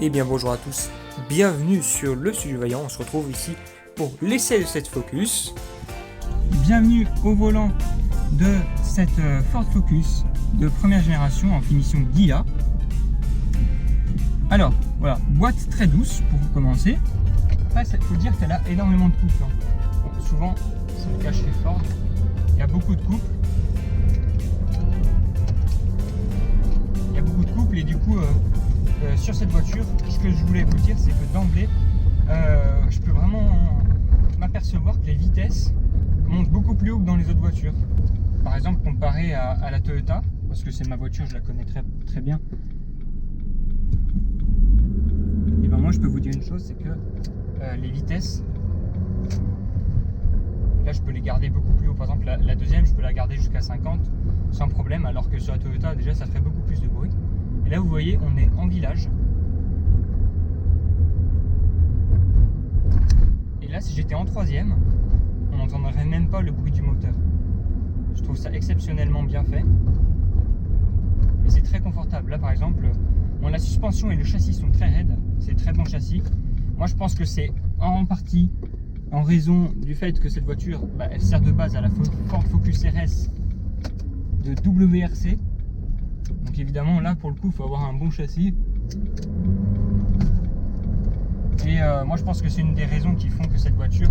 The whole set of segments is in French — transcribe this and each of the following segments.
Eh bien bonjour à tous, bienvenue sur le Studio Vaillant, on se retrouve ici pour l'essai de cette Focus. Bienvenue au volant de cette Ford Focus de première génération en finition Ghia. Alors voilà, boîte très douce pour commencer. Après il faut dire qu'elle a énormément de couples. Bon, souvent c'est le cas chez Ford, il y a beaucoup de couples. Et du coup sur cette voiture, ce que je voulais vous dire, c'est que d'emblée je peux vraiment m'apercevoir que les vitesses montent beaucoup plus haut que dans les autres voitures. Par exemple comparé à la Toyota, parce que c'est ma voiture, je la connais très bien. Et ben moi je peux vous dire une chose, c'est que les vitesses, là je peux les garder beaucoup plus haut. Par exemple la deuxième, je peux la garder jusqu'à 50 sans problème, alors que sur la Toyota déjà ça ferait beaucoup plus de bruit. Et là vous voyez, on est en village. Et là si j'étais en troisième, on n'entendrait même pas le bruit du moteur. Je trouve ça exceptionnellement bien fait. Et c'est très confortable. Là par exemple, bon, la suspension et le châssis sont très raides. C'est très bon châssis. Moi je pense que c'est en partie en raison du fait que cette voiture, elle sert de base à la Ford Focus RS de WRC. Donc évidemment là pour le coup il faut avoir un bon châssis. Et moi je pense que c'est une des raisons qui font que cette voiture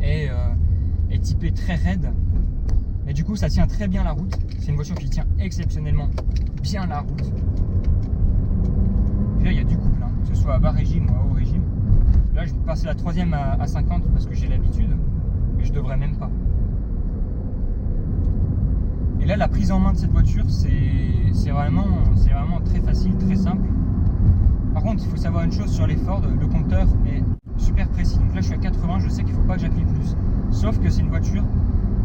est typée très raide. Et du coup ça tient très bien la route. C'est une voiture qui tient exceptionnellement bien la route. Et là il y a du couple, hein, que ce soit à bas régime ou à haut régime. Là je vais passer la troisième à 50 parce que j'ai l'habitude, mais je devrais même pas. Et là la prise en main de cette voiture c'est vraiment très facile, très simple. Par contre il faut savoir une chose sur les Ford, le compteur est super précis. Donc là je suis à 80, je sais qu'il ne faut pas que j'appuie plus. Sauf que c'est une voiture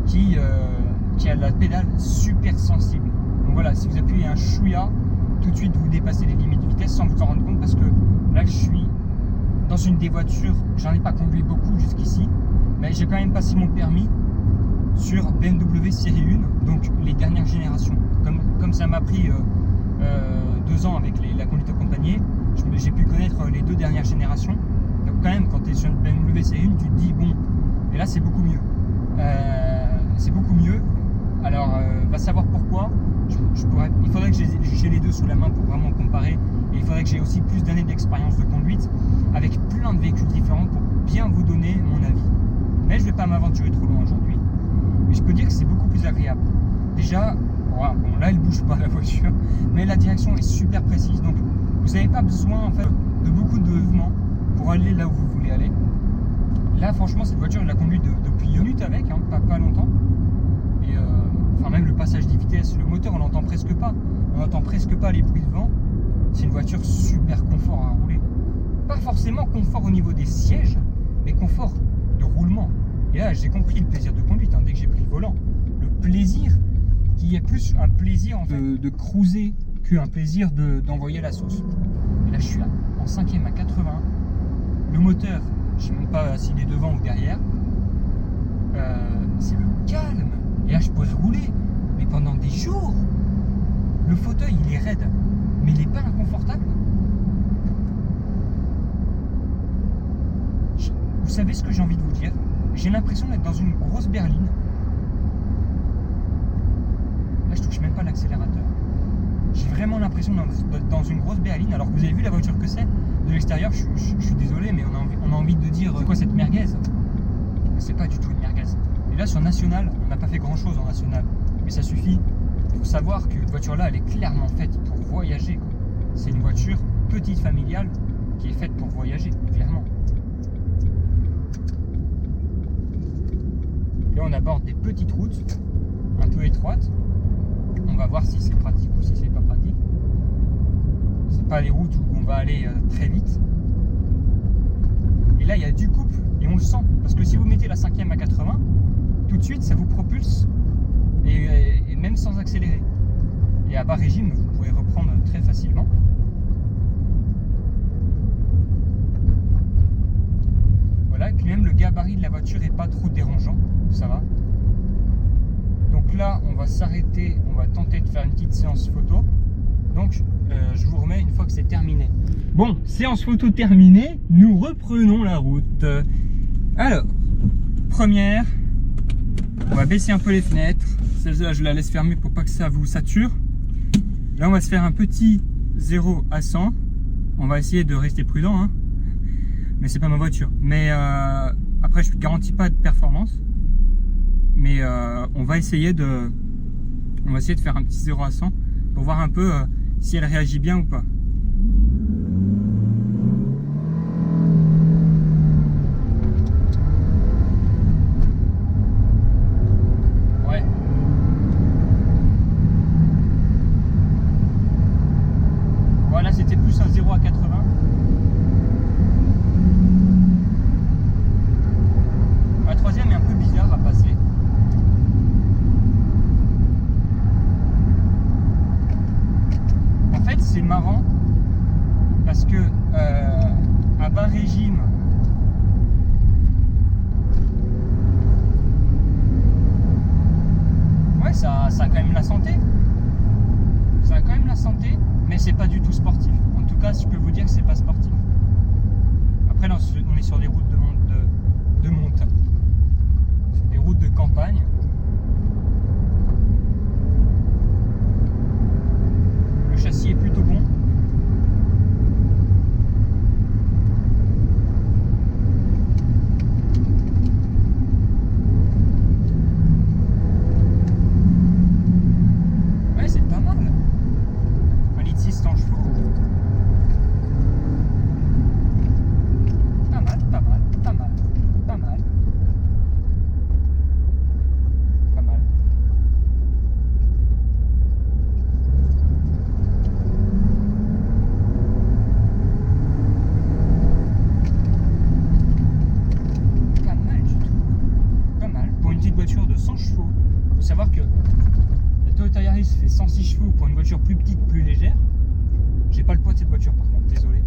qui a la pédale super sensible. Donc voilà, si vous appuyez un chouïa, tout de suite vous dépassez les limites de vitesse sans vous en rendre compte, parce que là je suis dans une des voitures, j'en ai pas conduit beaucoup jusqu'ici, mais j'ai quand même passé mon permis sur BMW série 1, donc les dernières générations. Comme ça m'a pris 2 ans avec la conduite accompagnée, j'ai pu connaître les 2 dernières générations. Donc quand même, quand tu es sur une BMW série 1, tu te dis bon, et là c'est beaucoup mieux. C'est beaucoup mieux. Alors va savoir pourquoi. Il faudrait que j'ai les deux sous la main pour vraiment comparer, et il faudrait que j'ai aussi plus d'années d'expérience de conduite avec plein de véhicules différents pour bien vous donner mon avis. Mais je ne vais pas m'aventurer trop loin aujourd'hui. Mais je peux dire que c'est beaucoup plus agréable. Déjà, bon, là elle bouge pas la voiture, mais la direction est super précise, donc vous n'avez pas besoin en fait de beaucoup de mouvements pour aller là où vous voulez aller. Là franchement cette voiture je la conduis depuis une minute avec, hein, pas longtemps. Et enfin même le passage des vitesses, le moteur on l'entend presque pas. On n'entend presque pas les bruits de vent. C'est une voiture super confort à rouler. Pas forcément confort au niveau des sièges, mais confort de roulement. Et là j'ai compris le plaisir de conduite, hein, dès que j'ai pris le volant. Le plaisir qui est plus un plaisir en fait, de cruiser qu'un plaisir d'envoyer la sauce. Et là je suis en 5e à 80. Le moteur, je sais même pas s'il est devant ou derrière. C'est le calme. Et là je pourrais rouler, mais pendant des jours. Le fauteuil il est raide, mais il n'est pas inconfortable. Vous savez ce que j'ai envie de vous dire? J'ai l'impression d'être dans une grosse berline. Là je touche même pas l'accélérateur. J'ai vraiment l'impression d'être dans une grosse berline, alors que vous avez vu la voiture que c'est de l'extérieur. Je suis désolé, mais on a envie de dire c'est quoi cette merguez? C'est pas du tout une merguez. Et là sur National, on n'a pas fait grand chose en National, mais ça suffit. Il faut savoir que cette voiture là elle est clairement faite pour voyager. C'est une voiture petite familiale qui est faite pour voyager, clairement. Là on aborde des petites routes un peu étroites. On va voir si c'est pratique ou si c'est pas pratique. C'est pas les routes où on va aller très vite. Et là il y a du couple et on le sent, parce que si vous mettez la 5e à 80, tout de suite ça vous propulse, et même sans accélérer. Et à bas régime vous pouvez reprendre très facilement. Voilà, et puis même le gabarit de la voiture est pas trop dérangeant, ça va. Donc là on va s'arrêter, on va tenter de faire une petite séance photo. Donc je vous remets une fois que c'est terminé. Bon, séance photo terminée, nous reprenons la route. Alors, première, on va baisser un peu les fenêtres. Celle-là, je la laisse fermer pour pas que ça vous sature. Là, on va se faire un petit 0 à 100. On va essayer de rester prudent, hein. Mais c'est pas ma voiture. Mais après, je ne garantis pas de performance. Mais on va essayer de faire un petit 0 à 100 pour voir un peu si elle réagit bien ou pas. Ouais. Voilà, c'était plus un 0 à 80. La troisième est un peu bizarre à passer. En fait, c'est marrant parce que à bas régime, ouais, ça a quand même la santé. Ça a quand même la santé, mais c'est pas du tout sportif. En tout cas, je peux vous dire que c'est pas sportif. Après, là, on est sur des routes de montagne. C'est des routes de campagne. Le châssis est plutôt bon. Ouais, c'est pas mal. Un litre 6 100 chevaux. Pas mal, pas mal, pas mal, pas mal. Pas mal. Pas mal du tout. Pas mal. Pour une petite voiture de 100 chevaux, il faut savoir que la Toyota Yaris fait 106 chevaux pour une voiture plus petite, plus légère. J'ai pas le poids de cette voiture par contre, désolé.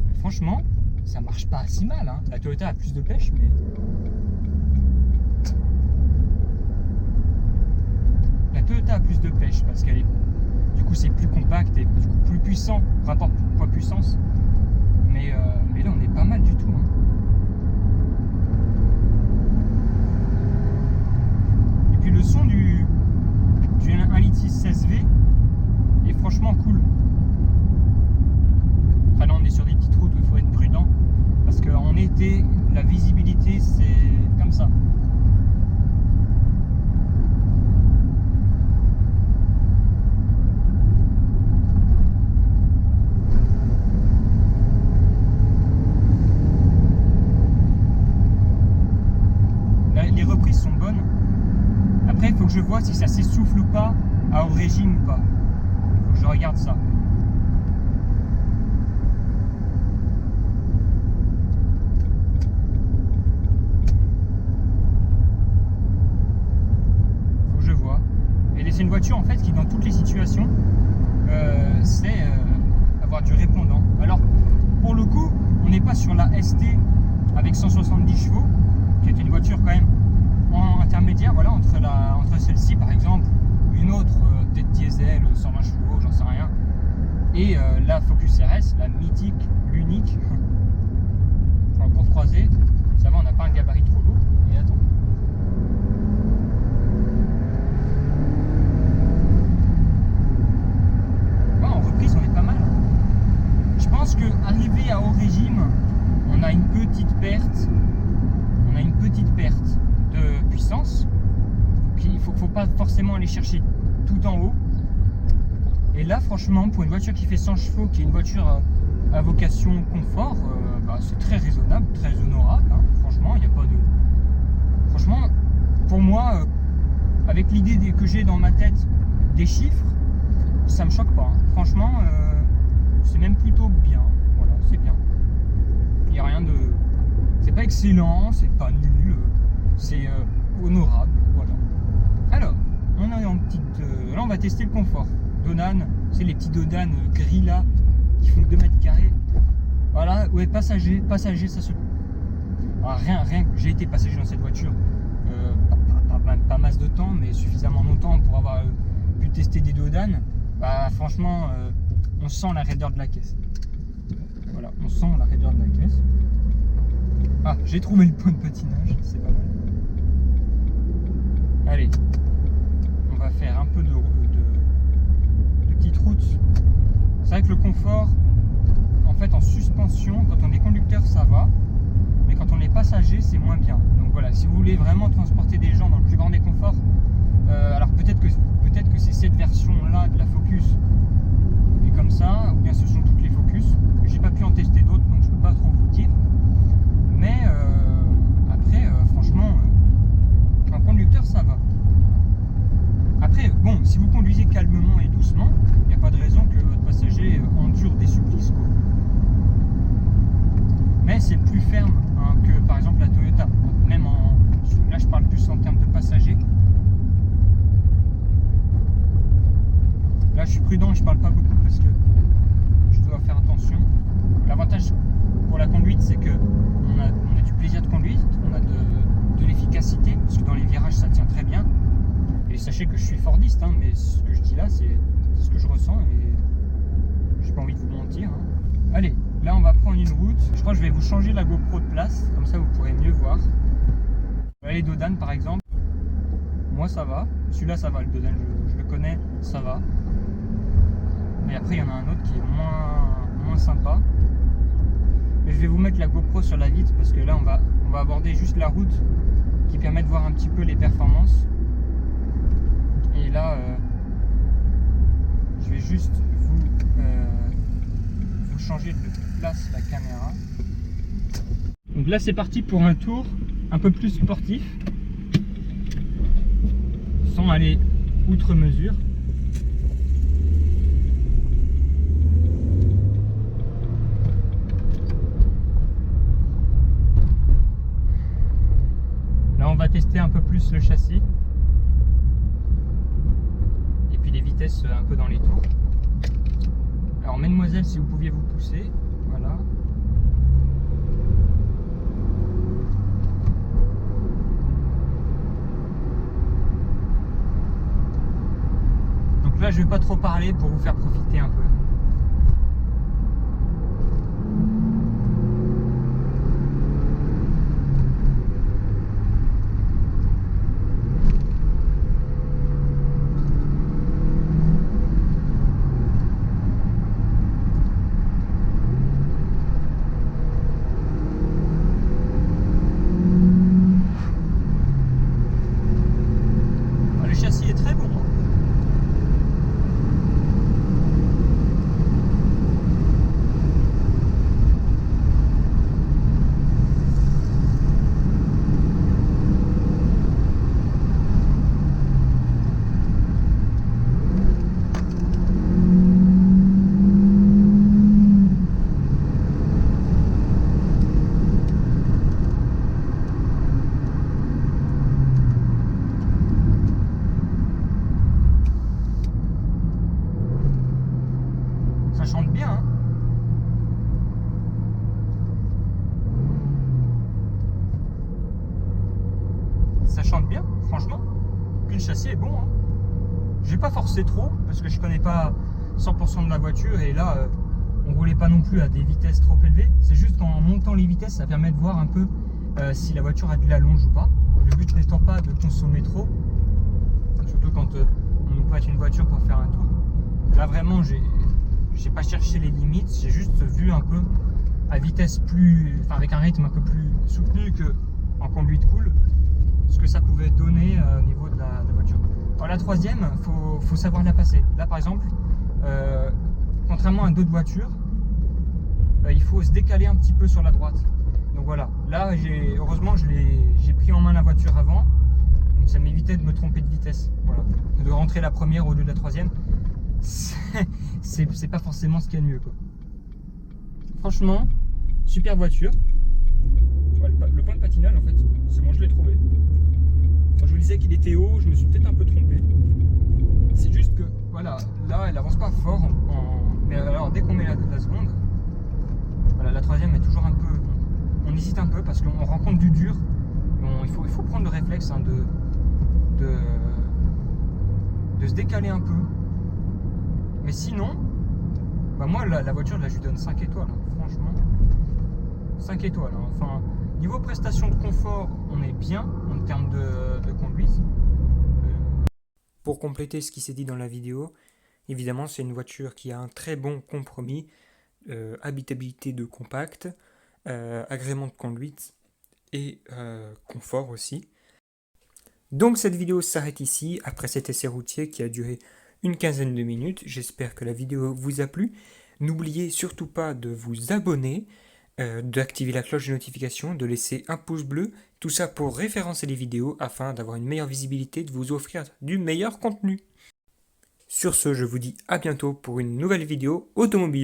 Mais franchement, ça marche pas si mal, hein. La Toyota a plus de pêche, mais... La Toyota a plus de pêche parce qu'elle est... Du coup, c'est plus compact et du coup plus puissant, rapport poids-puissance. Mais là, on est pas mal du tout, hein. Et puis le son du 1.6 16V est franchement cool. Enfin là, on est sur des petites routes où il faut être prudent parce qu'en été, la visibilité c'est comme ça. Là, les reprises sont bonnes. Après, il faut que je vois si ça s'essouffle ou pas, à haut régime ou pas. Il faut que je regarde ça. Faut que je vois. Et c'est une voiture en fait qui, dans toutes les situations, sait avoir du répondant. Alors, pour le coup, on n'est pas sur la ST avec 170 chevaux, qui est une voiture quand même en intermédiaire, voilà, entre celle-ci par exemple, une autre peut-être diesel, 120 chevaux, j'en sais rien, et la Focus RS, la mythique, l'unique. Alors pour croiser, ça va, on n'a pas un gabarit trop lourd. Et attends. Ouais, en reprise, on est pas mal. Je pense que arrivé à haut régime, on a une petite perte. On a une petite perte de puissance. Il faut pas forcément aller chercher tout en haut. Et là, franchement, pour une voiture qui fait 100 chevaux, qui est une voiture à vocation confort, c'est très raisonnable, très honorable. Hein. Franchement, il n'y a pas de... Franchement, pour moi, avec l'idée que j'ai dans ma tête des chiffres, ça me choque pas. Hein. Franchement, c'est même plutôt bien. Voilà, c'est bien. Il n'y a rien de... C'est pas excellent, c'est pas nul, c'est honorable, voilà. Alors, on est en petite... là, on va tester le confort. Donan, c'est les petits Donan gris là, qui font 2 mètres carrés. Voilà, ouais, passager, ça se... Alors, rien, j'ai été passager dans cette voiture, pas masse de temps, mais suffisamment longtemps pour avoir pu tester des Dodan, bah franchement, on sent la raideur de la caisse. Voilà, on sent la raideur de la caisse. Ah, j'ai trouvé le point de patinage, c'est pas mal. Allez, on va faire un peu de petite route. C'est vrai que le confort, en fait, en suspension, quand on est conducteur, ça va. Mais quand on est passager, c'est moins bien. Donc voilà, si vous voulez vraiment transporter des gens dans le plus grand des conforts, alors peut-être que c'est cette version-là de la Focus et comme ça, ou bien ce sont toutes les Focus. J'ai pas pu en tester d'autres, donc je peux pas trop vous dire. Mais après, franchement, en conducteur, ça va. Après, bon, si vous conduisez calmement et doucement, il n'y a pas de raison que votre passager endure des supplices, quoi. Mais c'est plus ferme hein, que par exemple la Toyota. Même là, je parle plus en termes de passagers. Là, je suis prudent, je parle pas beaucoup parce que je dois faire attention. L'avantage pour la conduite, c'est que on a du plaisir de conduite, on a de l'efficacité, parce que dans les virages, ça tient très bien. Et sachez que je suis fordiste, hein, mais ce que je dis là, c'est ce que je ressens et j'ai pas envie de vous mentir. Hein. Allez, là, on va prendre une route. Je crois que je vais vous changer la GoPro de place, comme ça, vous pourrez mieux voir. Les Dodan, par exemple, moi, ça va. Celui-là, ça va, le Dodan, je le connais, ça va. Mais après, il y en a un autre qui est moins sympa. Mais je vais vous mettre la GoPro sur la vitre parce que là, on va aborder juste la route qui permet de voir un petit peu les performances. Et là, je vais juste vous changer de place la caméra. Donc là, c'est parti pour un tour un peu plus sportif, sans aller outre mesure. Là, on va tester un peu plus le châssis. Et puis les vitesses un peu dans les tours. Alors, mesdemoiselles, si vous pouviez vous pousser. Voilà. Donc là, je vais pas trop parler pour vous faire profiter un peu. Le châssis est très bon. Ça chante bien, hein. Ça chante bien, franchement. Puis le châssis est bon, hein. Je vais pas forcer trop parce que je connais pas 100% de la voiture et là, on roulait pas non plus à des vitesses trop élevées. C'est juste qu'en montant les vitesses, ça permet de voir un peu si la voiture a de l'allonge ou pas. Le but n'étant pas de consommer trop, surtout quand on nous prête une voiture pour faire un tour. Là, vraiment, j'ai pas cherché les limites, j'ai juste vu un peu à vitesse avec un rythme un peu plus soutenu que en conduite cool, ce que ça pouvait donner au niveau de la voiture. Alors la troisième, faut savoir la passer. Là par exemple, contrairement à d'autres voitures, il faut se décaler un petit peu sur la droite. Donc voilà, là heureusement j'ai pris en main la voiture avant, donc ça m'évitait de me tromper de vitesse. Voilà, de rentrer la première au lieu de la troisième. C'est pas forcément ce qu'il y a de mieux, quoi. Franchement, super voiture. Le point de patinage, en fait, c'est bon, je l'ai trouvé. Quand je vous disais qu'il était haut, je me suis peut-être un peu trompé. C'est juste que, voilà, là, elle avance pas fort. Mais alors, dès qu'on met la seconde, voilà, la troisième est toujours un peu... On hésite un peu parce qu'on rencontre du dur. Il faut prendre le réflexe hein, de de se décaler un peu. Mais sinon, bah moi la voiture là je lui donne 5 étoiles, hein, franchement. 5 étoiles. Hein. Enfin, niveau prestation de confort, on est bien en termes de conduite. Pour compléter ce qui s'est dit dans la vidéo, évidemment c'est une voiture qui a un très bon compromis, habitabilité de compact, agrément de conduite et confort aussi. Donc cette vidéo s'arrête ici, après cet essai routier qui a duré une quinzaine de minutes. J'espère que la vidéo vous a plu. N'oubliez surtout pas de vous abonner, d'activer la cloche de notification, de laisser un pouce bleu, tout ça pour référencer les vidéos afin d'avoir une meilleure visibilité, de vous offrir du meilleur contenu. Sur ce, je vous dis à bientôt pour une nouvelle vidéo automobile.